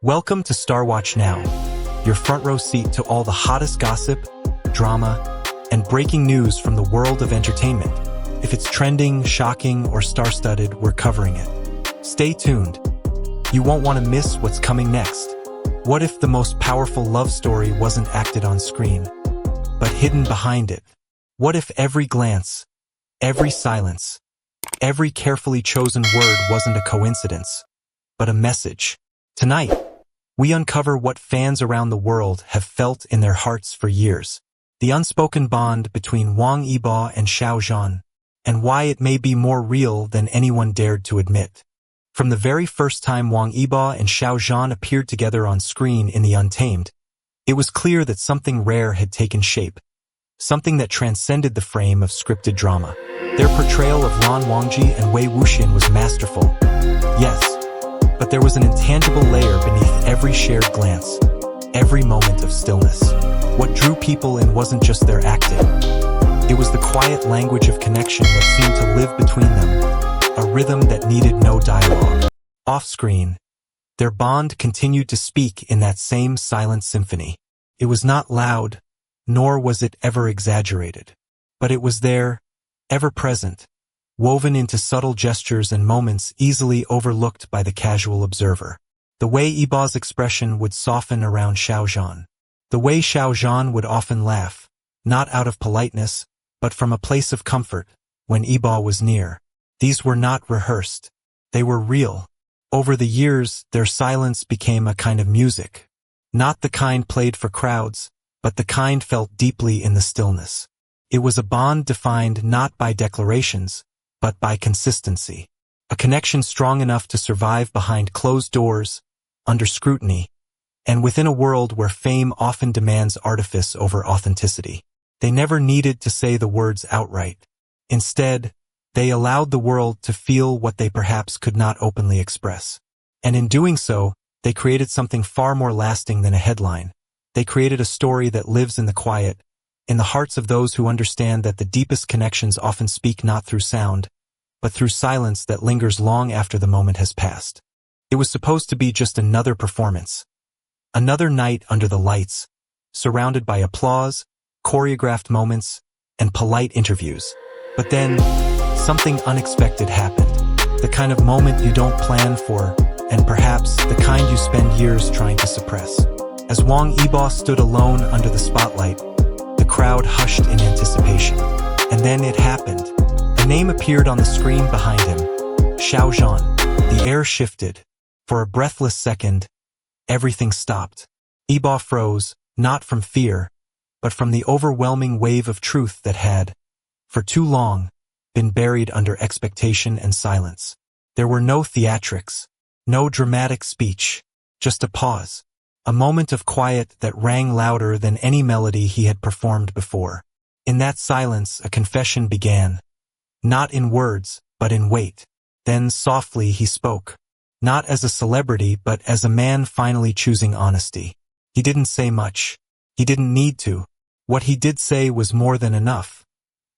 Welcome to StarWatch Now, your front row seat to all the hottest gossip, drama, and breaking news from the world of entertainment. If it's trending, shocking, or star-studded, we're covering it. Stay tuned. You won't want to miss what's coming next. What if the most powerful love story wasn't acted on screen, but hidden behind it? What if every glance, every silence, every carefully chosen word wasn't a coincidence, but a message? Tonight, we uncover what fans around the world have felt in their hearts for years, the unspoken bond between Wang Yibo and Xiao Zhan, and why it may be more real than anyone dared to admit. From the very first time Wang Yibo and Xiao Zhan appeared together on screen in the Untamed, it was clear that something rare had taken shape, something that transcended the frame of scripted drama. Their portrayal of Lan Wangji and Wei Wuxian was masterful, yes, but there was an intangible layer beneath every shared glance, every moment of stillness. What drew people in wasn't just their acting. It was the quiet language of connection that seemed to live between them, a rhythm that needed no dialogue. Off-screen, their bond continued to speak in that same silent symphony. It was not loud, nor was it ever exaggerated. But it was there, ever present, woven into subtle gestures and moments easily overlooked by the casual observer. The way Yibo's expression would soften around Xiao Zhan. The way Xiao Zhan would often laugh, not out of politeness, but from a place of comfort, when Yibo was near. These were not rehearsed. They were real. Over the years, their silence became a kind of music. Not the kind played for crowds, but the kind felt deeply in the stillness. It was a bond defined not by declarations, but by consistency. A connection strong enough to survive behind closed doors, under scrutiny, and within a world where fame often demands artifice over authenticity. They never needed to say the words outright. Instead, they allowed the world to feel what they perhaps could not openly express. And in doing so, they created something far more lasting than a headline. They created a story that lives in the quiet, in the hearts of those who understand that the deepest connections often speak not through sound, but through silence that lingers long after the moment has passed. It was supposed to be just another performance. Another night under the lights, surrounded by applause, choreographed moments, and polite interviews. But then, something unexpected happened. The kind of moment you don't plan for, and perhaps the kind you spend years trying to suppress. As Wang Yibo stood alone under the spotlight, the crowd hushed in anticipation. And then it happened. A name appeared on the screen behind him. Xiao Zhan. The air shifted. For a breathless second, everything stopped. Yibo froze, not from fear, but from the overwhelming wave of truth that had, for too long, been buried under expectation and silence. There were no theatrics, no dramatic speech, just a pause. A moment of quiet that rang louder than any melody he had performed before. In that silence, a confession began. Not in words, but in weight. Then softly he spoke. Not as a celebrity, but as a man finally choosing honesty. He didn't say much. He didn't need to. What he did say was more than enough.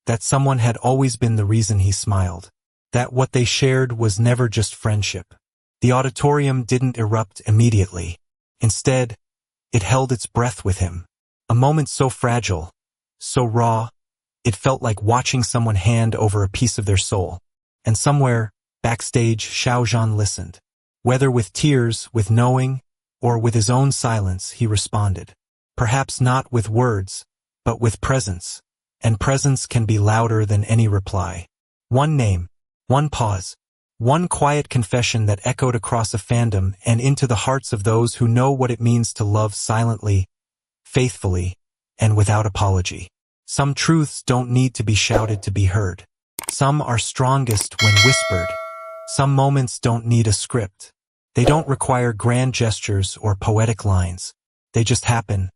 That someone had always been the reason he smiled. That what they shared was never just friendship. The auditorium didn't erupt immediately. Instead, it held its breath with him. A moment so fragile, so raw, it felt like watching someone hand over a piece of their soul. And somewhere, backstage, Xiao Zhan listened. Whether with tears, with knowing, or with his own silence, he responded. Perhaps not with words, but with presence. And presence can be louder than any reply. One name, one pause. One quiet confession that echoed across a fandom and into the hearts of those who know what it means to love silently, faithfully, and without apology. Some truths don't need to be shouted to be heard. Some are strongest when whispered. Some moments don't need a script. They don't require grand gestures or poetic lines. They just happen.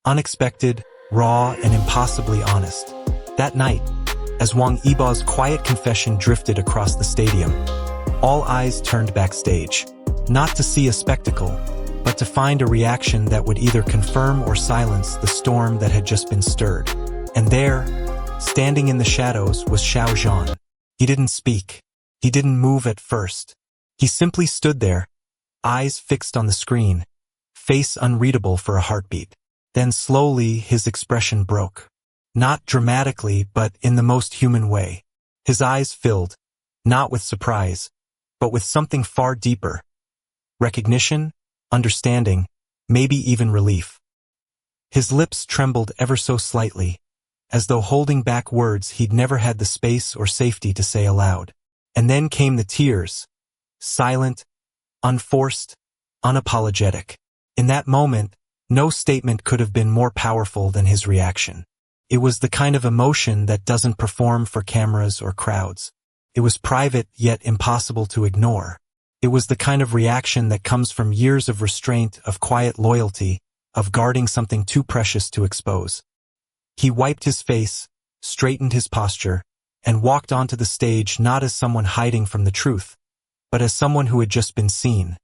Unexpected, raw, and impossibly honest. That night, as Wang Yibo's quiet confession drifted across the stadium, all eyes turned backstage, not to see a spectacle, but to find a reaction that would either confirm or silence the storm that had just been stirred. And there, standing in the shadows, was Xiao Zhan. He didn't speak. He didn't move at first. He simply stood there, eyes fixed on the screen, face unreadable for a heartbeat. Then slowly his expression broke. Not dramatically, but in the most human way. His eyes filled, not with surprise, but with something far deeper. Recognition, understanding, maybe even relief. His lips trembled ever so slightly, as though holding back words he'd never had the space or safety to say aloud. And then came the tears, silent, unforced, unapologetic. In that moment, no statement could have been more powerful than his reaction. It was the kind of emotion that doesn't perform for cameras or crowds. It was private yet impossible to ignore. It was the kind of reaction that comes from years of restraint, of quiet loyalty, of guarding something too precious to expose. He wiped his face, straightened his posture, and walked onto the stage not as someone hiding from the truth, but as someone who had just been seen,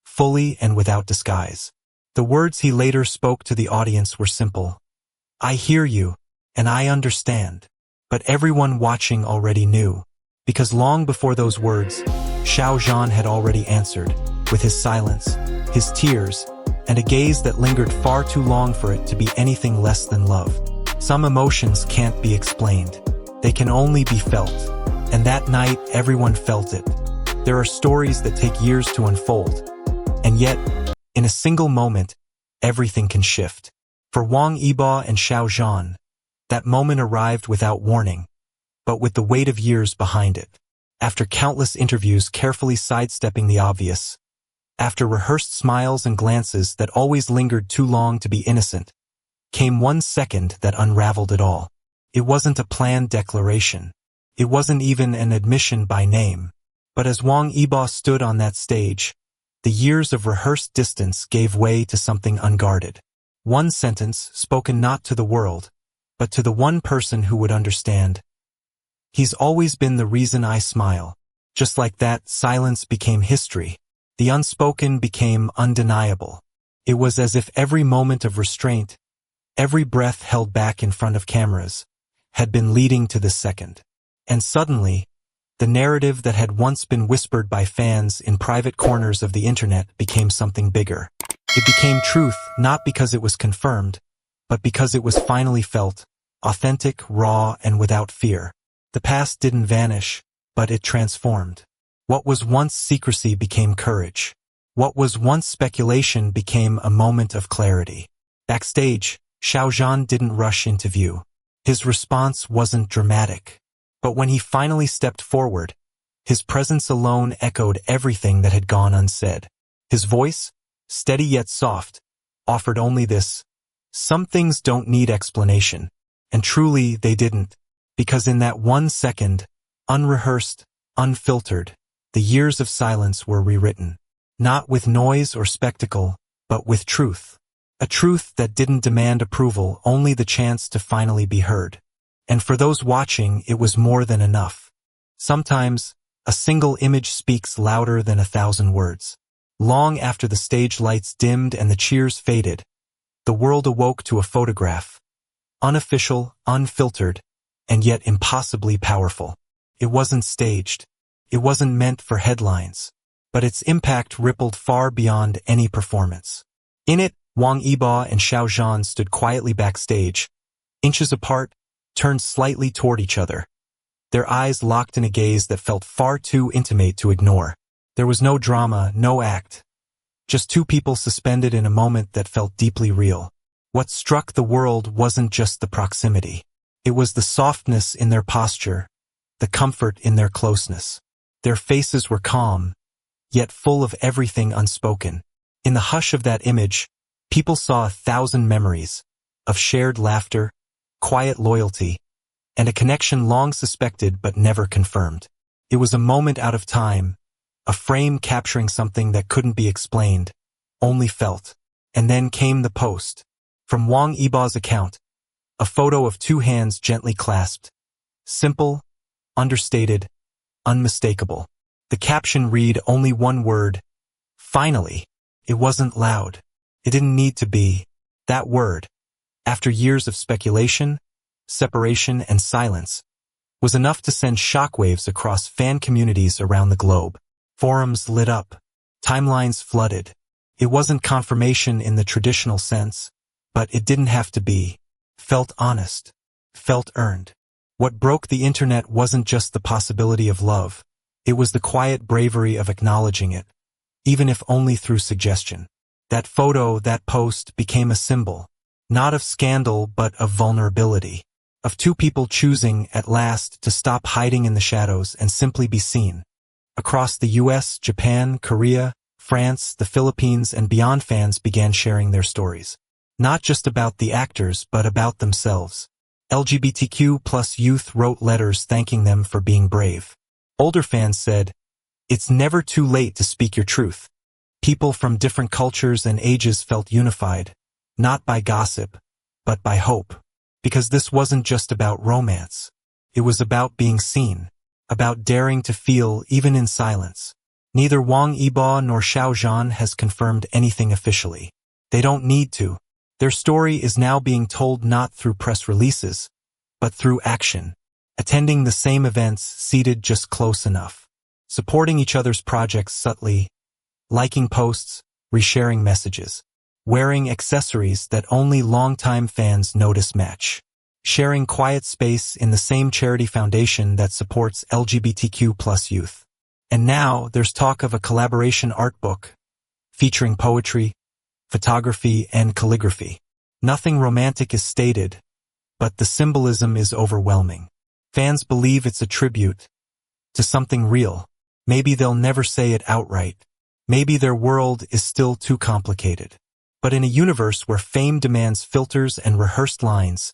fully and without disguise. The words he later spoke to the audience were simple. I hear you, and I understand. But everyone watching already knew, because long before those words, Xiao Zhan had already answered, with his silence, his tears, and a gaze that lingered far too long for it to be anything less than love. Some emotions can't be explained. They can only be felt. And that night, everyone felt it. There are stories that take years to unfold. And yet, in a single moment, everything can shift. For Wang Yibo and Xiao Zhan, that moment arrived without warning, but with the weight of years behind it. After countless interviews carefully sidestepping the obvious, after rehearsed smiles and glances that always lingered too long to be innocent, came 1 second that unraveled it all. It wasn't a planned declaration. It wasn't even an admission by name. But as Wang Yibo stood on that stage, the years of rehearsed distance gave way to something unguarded. One sentence spoken not to the world, but to the one person who would understand. He's always been the reason I smile. Just like that, silence became history. The unspoken became undeniable. It was as if every moment of restraint, every breath held back in front of cameras, had been leading to this second. And suddenly, the narrative that had once been whispered by fans in private corners of the internet became something bigger. It became truth not because it was confirmed, but because it was finally felt, authentic, raw, and without fear. The past didn't vanish, but it transformed. What was once secrecy became courage. What was once speculation became a moment of clarity. Backstage, Xiao Zhan didn't rush into view. His response wasn't dramatic. But when he finally stepped forward, his presence alone echoed everything that had gone unsaid. His voice, steady yet soft, offered only this: some things don't need explanation. And truly they didn't, because in that 1 second, unrehearsed, unfiltered, the years of silence were rewritten. Not with noise or spectacle, but with truth. A truth that didn't demand approval, only the chance to finally be heard. And for those watching, it was more than enough. Sometimes, a single image speaks louder than 1,000 words. Long after the stage lights dimmed and the cheers faded, the world awoke to a photograph. Unofficial, unfiltered, and yet impossibly powerful. It wasn't staged. It wasn't meant for headlines. But its impact rippled far beyond any performance. In it, Wang Yibo and Xiao Zhan stood quietly backstage, inches apart, turned slightly toward each other. Their eyes locked in a gaze that felt far too intimate to ignore. There was no drama, no act. Just two people suspended in a moment that felt deeply real. What struck the world wasn't just the proximity. It was the softness in their posture, the comfort in their closeness. Their faces were calm, yet full of everything unspoken. In the hush of that image, people saw 1,000 memories of shared laughter, quiet loyalty, and a connection long suspected but never confirmed. It was a moment out of time, a frame capturing something that couldn't be explained, only felt. And then came the post. From Wang Yibo's account, a photo of two hands gently clasped. Simple, understated, unmistakable. The caption read only one word: finally. It wasn't loud. It didn't need to be. That word, after years of speculation, separation, and silence, was enough to send shockwaves across fan communities around the globe. Forums lit up. Timelines flooded. It wasn't confirmation in the traditional sense, but it didn't have to be. Felt honest. Felt earned. What broke the internet wasn't just the possibility of love. It was the quiet bravery of acknowledging it, even if only through suggestion. That photo, that post, became a symbol, not of scandal but of vulnerability, of two people choosing, at last, to stop hiding in the shadows and simply be seen. Across the US, Japan, Korea, France, the Philippines, and beyond, fans began sharing their stories. Not just about the actors, but about themselves. LGBTQ+ youth wrote letters thanking them for being brave. Older fans said, "It's never too late to speak your truth." People from different cultures and ages felt unified, not by gossip, but by hope. Because this wasn't just about romance. It was about being seen, about daring to feel even in silence. Neither Wang Yibo nor Xiao Zhan has confirmed anything officially. They don't need to. Their story is now being told not through press releases, but through action. Attending the same events, seated just close enough. Supporting each other's projects subtly. Liking posts, resharing messages. Wearing accessories that only longtime fans notice match. Sharing quiet space in the same charity foundation that supports LGBTQ+ youth. And now there's talk of a collaboration art book, featuring poetry, photography, and calligraphy. Nothing romantic is stated, but the symbolism is overwhelming. Fans believe it's a tribute to something real. Maybe they'll never say it outright. Maybe their world is still too complicated. But in a universe where fame demands filters and rehearsed lines,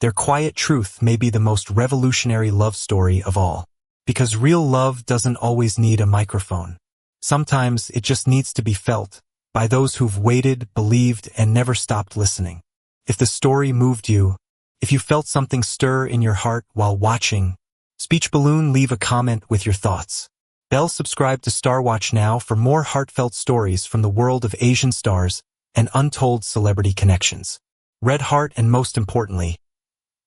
their quiet truth may be the most revolutionary love story of all. Because real love doesn't always need a microphone. Sometimes it just needs to be felt by those who've waited, believed, and never stopped listening. If the story moved you, if you felt something stir in your heart while watching, Speech Balloon, leave a comment with your thoughts. Bell, subscribe to StarWatch Now for more heartfelt stories from the world of Asian stars and untold celebrity connections. Red heart, and most importantly,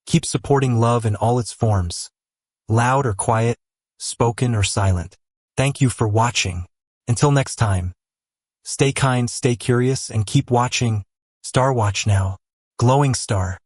keep supporting love in all its forms. Loud or quiet, spoken or silent. Thank you for watching. Until next time, stay kind, stay curious, and keep watching StarWatch Now. Glowing star.